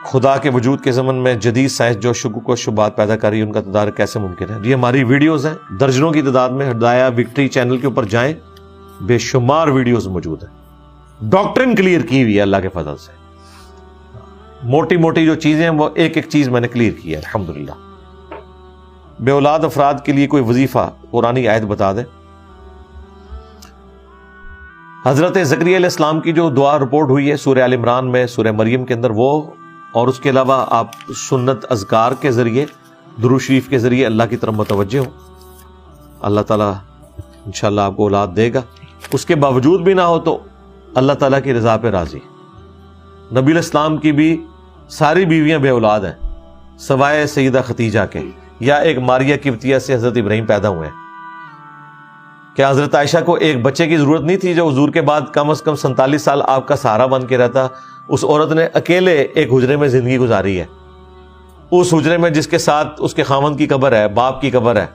خدا کے وجود کے ضمن میں جدید سائنس جو شکوک و شبہات پیدا کر رہی ہے ان کا تدارک کیسے ممکن ہے؟ یہ ہماری ویڈیوز ہیں درجنوں کی تعداد میں. ہدایہ وکٹری چینل کے اوپر جائیں, بے شمار ویڈیوز موجود ہیں, ڈاکٹرن کلیئر کی ہوئی ہے اللہ کے فضل سے. موٹی موٹی جو چیزیں ہیں وہ ایک ایک چیز میں نے کلیئر کی ہے الحمدللہ. بے اولاد افراد کے لیے کوئی وظیفہ قرآنی آیت بتا دیں. حضرت زکریا علیہ السلام کی جو دعا رپورٹ ہوئی ہے سورہ آل عمران میں, سورہ مریم کے اندر, وہ اور اس کے علاوہ آپ سنت اذکار کے ذریعے, درود شریف کے ذریعے اللہ کی طرف متوجہ ہوں. اللہ تعالیٰ انشاءاللہ آپ کو اولاد دے گا. اس کے باوجود بھی نہ ہو تو اللہ تعالیٰ کی رضا پہ راضی. نبی علیہ السلام کی بھی ساری بیویاں بے اولاد ہیں سوائے سیدہ ختیجہ کے, یا ایک ماریہ قبطیہ سے حضرت ابراہیم پیدا ہوئے ہیں. کیا حضرت عائشہ کو ایک بچے کی ضرورت نہیں تھی جو حضور کے بعد کم از کم 47 سال آپ کا سہارا بن کے رہتا؟ اس عورت نے اکیلے ایک حجرے میں زندگی گزاری ہے, اس حجرے میں جس کے ساتھ اس کے خاوند کی قبر ہے, باپ کی قبر ہے.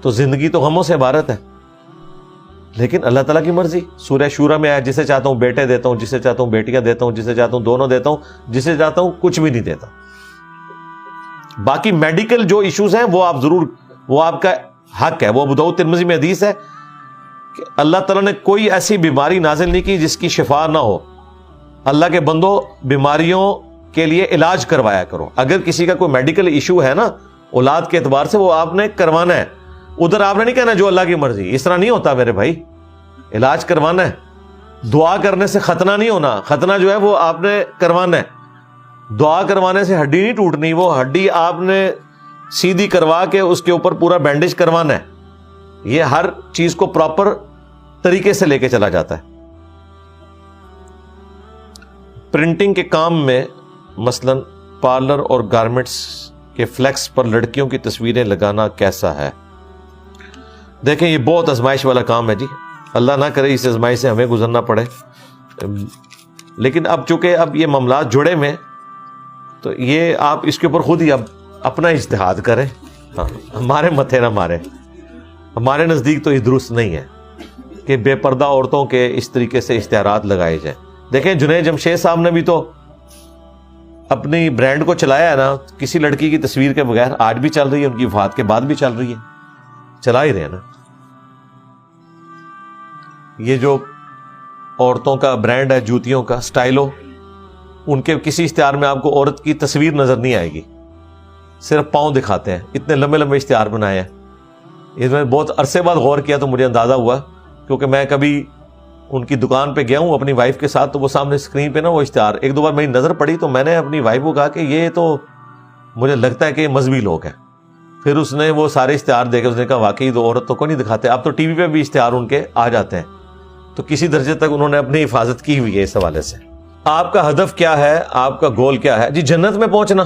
تو زندگی تو غموں سے عبارت ہے. لیکن اللہ تعالیٰ کی مرضی. سورہ شورى میں آیا جسے چاہتا ہوں بیٹے دیتا ہوں, جسے چاہتا ہوں بیٹیاں دیتا ہوں, جسے چاہتا ہوں دونوں دیتا ہوں, جسے چاہتا ہوں کچھ بھی نہیں دیتا. باقی میڈیکل جو ایشوز ہیں وہ آپ ضرور, وہ آپ کا حق ہے. وہ ابو داؤد ترمذی میں حدیث ہے کہ اللہ تعالیٰ نے کوئی ایسی بیماری نازل نہیں کی جس کی شفا نہ ہو. اللہ کے بندو بیماریوں کے لیے علاج کروایا کرو. اگر کسی کا کوئی میڈیکل ایشو ہے نا اولاد کے اعتبار سے, وہ آپ نے کروانا ہے. ادھر آپ نے نہیں کہنا جو اللہ کی مرضی. اس طرح نہیں ہوتا میرے بھائی. علاج کروانا ہے. دعا کرنے سے ختنہ نہیں ہونا. ختنہ جو ہے وہ آپ نے کروانا ہے. دعا کروانے سے ہڈی نہیں ٹوٹنی, وہ ہڈی آپ نے سیدھی کروا کے اس کے اوپر پورا بینڈیج کروانا ہے. یہ ہر چیز کو پراپر طریقے سے لے کے چلا جاتا ہے. پرنٹنگ کے کام میں مثلا پارلر اور گارمنٹس کے فلیکس پر لڑکیوں کی تصویریں لگانا کیسا ہے؟ دیکھیں یہ بہت آزمائش والا کام ہے جی. اللہ نہ کرے اس آزمائش سے ہمیں گزرنا پڑے. لیکن اب چونکہ اب یہ معاملات جڑے میں, تو یہ آپ اس کے اوپر خود ہی اب اپنا اجتہاد کریں. ہمارے متھے نہ مارے. ہمارے نزدیک تو یہ درست نہیں ہے کہ بے پردہ عورتوں کے اس طریقے سے اشتہارات لگائے جائیں. دیکھیں جنید جمشید صاحب نے بھی تو اپنی برانڈ کو چلایا ہے نا کسی لڑکی کی تصویر کے بغیر. آج بھی چل رہی ہے, ان کی وفات کے بعد بھی چل رہی ہے, چلا ہی رہے نا. یہ جو عورتوں کا برانڈ ہے جوتیوں کا, اسٹائلو, ان کے کسی اشتہار میں آپ کو عورت کی تصویر نظر نہیں آئے گی, صرف پاؤں دکھاتے ہیں. اتنے لمبے لمبے اشتہار بنائے ہیں. اس میں بہت عرصے بعد غور کیا تو مجھے اندازہ ہوا, کیونکہ میں کبھی ان کی دکان پہ گیا ہوں اپنی وائف کے ساتھ, تو وہ سامنے اسکرین پہ نا وہ اشتہار ایک دو بار میری نظر پڑی, تو میں نے اپنی وائف کو کہا کہ یہ تو مجھے لگتا ہے کہ یہ مذہبی لوگ ہیں. پھر اس نے وہ سارے اشتہار دیکھے, اس نے کہا واقعی تو عورتوں کو نہیں دکھاتے. اب تو ٹی وی پہ بھی اشتہار ان کے آ جاتے ہیں. تو کسی درجے تک انہوں نے اپنی حفاظت کی ہوئی ہے اس حوالے سے. آپ کا ہدف کیا ہے, آپ کا گول کیا ہے؟ جی جنت میں پہنچنا,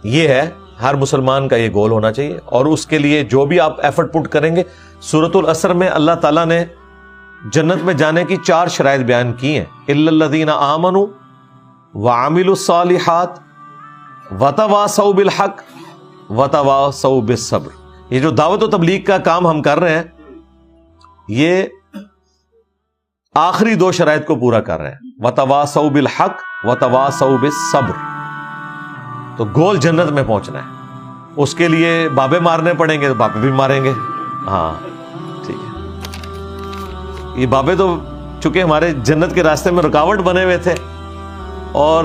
یہ ہے ہر مسلمان کا یہ گول ہونا چاہیے. اور اس کے لیے جو بھی آپ ایفرٹ پٹ کریں گے, سورۃ العصر میں اللہ تعالیٰ نے جنت میں جانے کی 4 شرائط بیان کی ہیں. الا الذین آمنوا وعملوا الصالحات وتواصوا بالحق وتواصوا بالصبر. یہ جو دعوت و تبلیغ کا کام ہم کر رہے ہیں, یہ آخری 2 شرائط کو پورا کر رہے ہیں, وتواصوا بالحق وتواصوا بالصبر. تو گول جنت میں پہنچنا ہے. اس کے لیے بابے مارنے پڑیں گے تو بابے بھی ماریں گے. ہاں ٹھیک ہے. یہ بابے تو چونکہ ہمارے جنت کے راستے میں رکاوٹ بنے ہوئے تھے, اور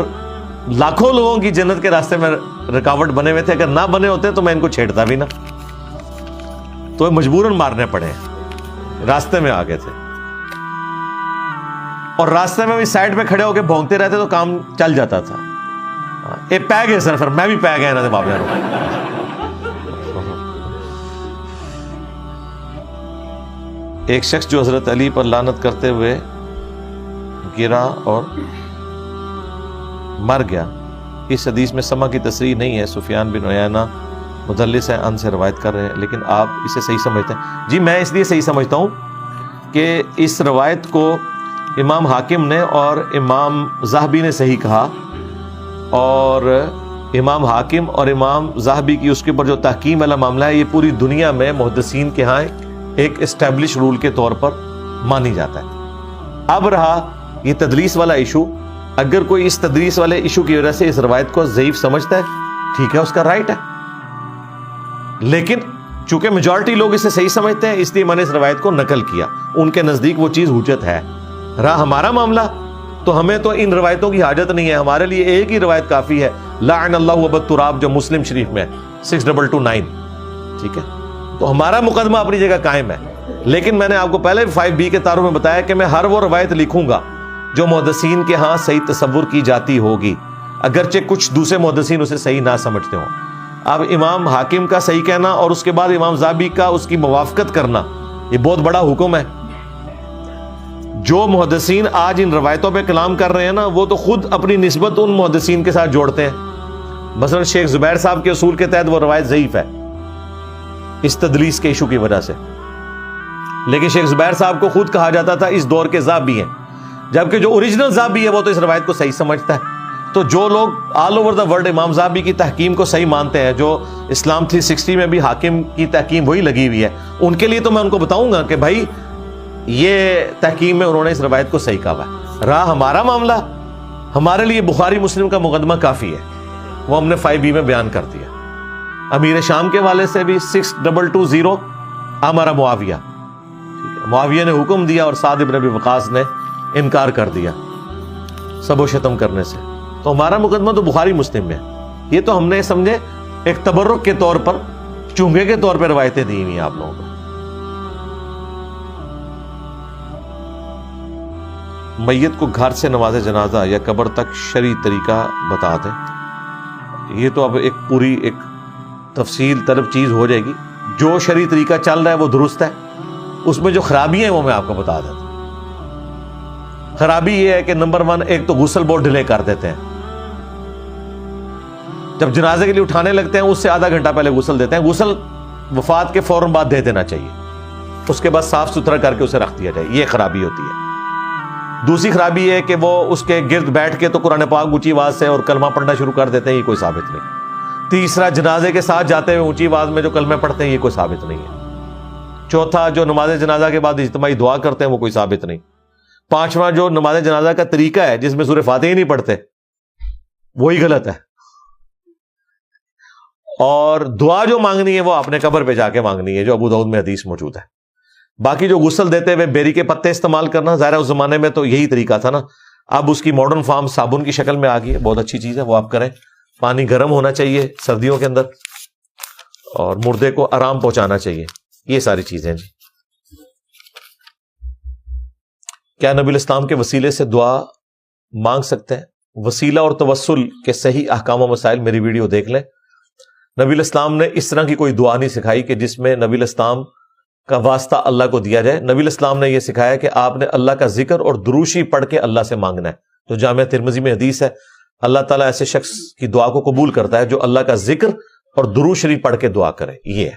لاکھوں لوگوں کی جنت کے راستے میں رکاوٹ بنے ہوئے تھے. اگر نہ بنے ہوتے تو میں ان کو چھیڑتا بھی نہ, تو مجبوراً مارنے پڑے. راستے میں آ گئے تھے, اور راستے میں بھی سائڈ پہ کھڑے ہو کے بھونکتے رہتے تو کام چل جاتا تھا. یہ پی گئے سر, پھر میں بھی پی گیا نا بابے. ایک شخص جو حضرت علی پر لعنت کرتے ہوئے گرا اور مر گیا, اس حدیث میں سما کی تصریح نہیں ہے. سفیان بن عیینہ مدلس ہے, ان سے روایت کر رہے ہیں, لیکن آپ اسے صحیح سمجھتے ہیں؟ جی میں اس لیے صحیح سمجھتا ہوں کہ اس روایت کو امام حاکم نے اور امام ذہبی نے صحیح کہا, اور امام حاکم اور امام ذہبی کی اس کے اوپر جو تحکیم والا معاملہ ہے, یہ پوری دنیا میں محدثین کے ہاں ایک اسٹیبلش رول کے طور پر مانی جاتا ہے. اب رہا یہ تدلیس والا ایشو, اگر کوئی اس تدریس والے ایشو کی وجہ سے اس روایت کو ضعیف سمجھتا ہے، ٹھیک ہے، اس کا رائٹ ہے، لیکن چونکہ میجورٹی لوگ اسے صحیح سمجھتے ہیں اس لیے میں نے اس روایت کو نقل کیا. ان کے نزدیک وہ چیز حجت ہے. رہا ہمارا معاملہ تو ہمیں تو ان روایتوں کی حاجت نہیں ہے. ہمارے لیے ایک ہی روایت کافی ہے، لعن اللہ ابا التراب، جو مسلم شریف میں 6229. ٹھیک ہے، تو ہمارا مقدمہ اپنی جگہ قائم ہے. لیکن میں نے آپ کو پہلے 5B کے تعارف میں بتایا کہ میں ہر وہ روایت لکھوں گا جو محدثین کے ہاں صحیح تصور کی جاتی ہوگی، اگرچہ کچھ دوسرے محدثین اسے صحیح نہ سمجھتے ہوں. اب امام حاکم کا صحیح کہنا اور اس کے بعد امام ذہبی کا اس کی موافقت کرنا، یہ بہت بڑا حکم ہے. جو محدثین آج ان روایتوں پہ کلام کر رہے ہیں نا، وہ تو خود اپنی نسبت ان محدثین کے ساتھ جوڑتے ہیں. مثلا شیخ زبیر صاحب کے اصول کے تحت وہ روایت ضعیف ہے اس تدلیس کے ایشو کی وجہ سے، لیکن شیخ زبیر صاحب کو خود کہا جاتا تھا اس دور کے ذہبی ہیں، جبکہ جو اوریجنل ذہبی ہے وہ تو اس روایت کو صحیح سمجھتا ہے. تو جو لوگ آل اوور دا ورلڈ امام ذہبی کی تحکیم کو صحیح مانتے ہیں، جو اسلام 360 میں بھی حاکم کی تحکیم وہی لگی ہوئی ہے، ان کے لیے تو میں ان کو بتاؤں گا کہ بھائی یہ تحکیم میں انہوں نے اس روایت کو صحیح کہا ہے. رہا ہمارا معاملہ، ہمارے لیے بخاری مسلم کا مقدمہ کافی ہے، وہ ہم نے 5B میں بیان کر دیا. امیر شام کے والے سے بھی 6220 امر معاویہ، معاویہ نے حکم دیا اور سعد بن ابی وقاص نے انکار کر دیا سب و شتم کرنے سے. تو ہمارا مقدمہ تو بخاری مسلم میں. یہ تو ہم نے سمجھے ایک تبرک کے طور پر، چونگے کے طور پہ روایتیں دی ہوئی ہیں آپ لوگوں کو. میت کو گھر سے نماز جنازہ یا قبر تک شرعی طریقہ بتا دیں. یہ تو اب ایک پوری ایک تفصیل طلب چیز ہو جائے گی. جو شرعی طریقہ چل رہا ہے وہ درست ہے، اس میں جو خرابی ہیں وہ میں آپ کو بتا دیتا ہوں. خرابی یہ ہے کہ نمبر 1، ایک تو غسل بہت ڈیلے کر دیتے ہیں. جب جنازے کے لیے اٹھانے لگتے ہیں اس سے آدھا گھنٹہ پہلے غسل دیتے ہیں. غسل وفات کے فوراً بعد دے دینا چاہیے، اس کے بعد صاف ستھرا کر کے اسے رکھ دیا جائے. یہ خرابی ہوتی ہے. دوسری خرابی یہ ہے کہ وہ اس کے گرد بیٹھ کے تو قرآن پاک اونچی آواز سے اور کلمہ پڑھنا شروع کر دیتے ہیں، یہ کوئی ثابت نہیں. تیسرا، جنازے کے ساتھ جاتے ہوئے اونچی آواز میں جو کلمے پڑھتے ہیں، یہ کوئی ثابت نہیں ہے. چوتھا، جو نماز جنازہ کے بعد اجتماعی دعا کرتے ہیں، وہ کوئی ثابت نہیں. پانچواں، جو نماز جنازہ کا طریقہ ہے جس میں سورہ فاتحہ ہی نہیں پڑھتے، وہی غلط ہے. اور دعا جو مانگنی ہے وہ اپنے قبر پہ جا کے مانگنی ہے، جو ابو داؤد میں حدیث موجود ہے. باقی جو غسل دیتے ہوئے بیری کے پتے استعمال کرنا، ظاہر ہے اس زمانے میں تو یہی طریقہ تھا نا. اب اس کی ماڈرن فارم صابن کی شکل میں آ گئی ہے، بہت اچھی چیز ہے، وہ آپ کریں. پانی گرم ہونا چاہیے سردیوں کے اندر، اور مردے کو آرام پہنچانا چاہیے. یہ ساری چیزیں جی. کیا نبی الاسلام کے وسیلے سے دعا مانگ سکتے ہیں؟ وسیلہ اور توسل کے صحیح احکام و مسائل میری ویڈیو دیکھ لیں. نبی الاسلام نے اس طرح کی کوئی دعا نہیں سکھائی کہ جس میں نبی الاسلام کا واسطہ اللہ کو دیا جائے. نبی الاسلام نے یہ سکھایا کہ آپ نے اللہ کا ذکر اور دروشی پڑھ کے اللہ سے مانگنا ہے. تو جامعہ ترمذی میں حدیث ہے، اللہ تعالیٰ ایسے شخص کی دعا کو قبول کرتا ہے جو اللہ کا ذکر اور درود شریف پڑھ کے دعا کرے. یہ ہے.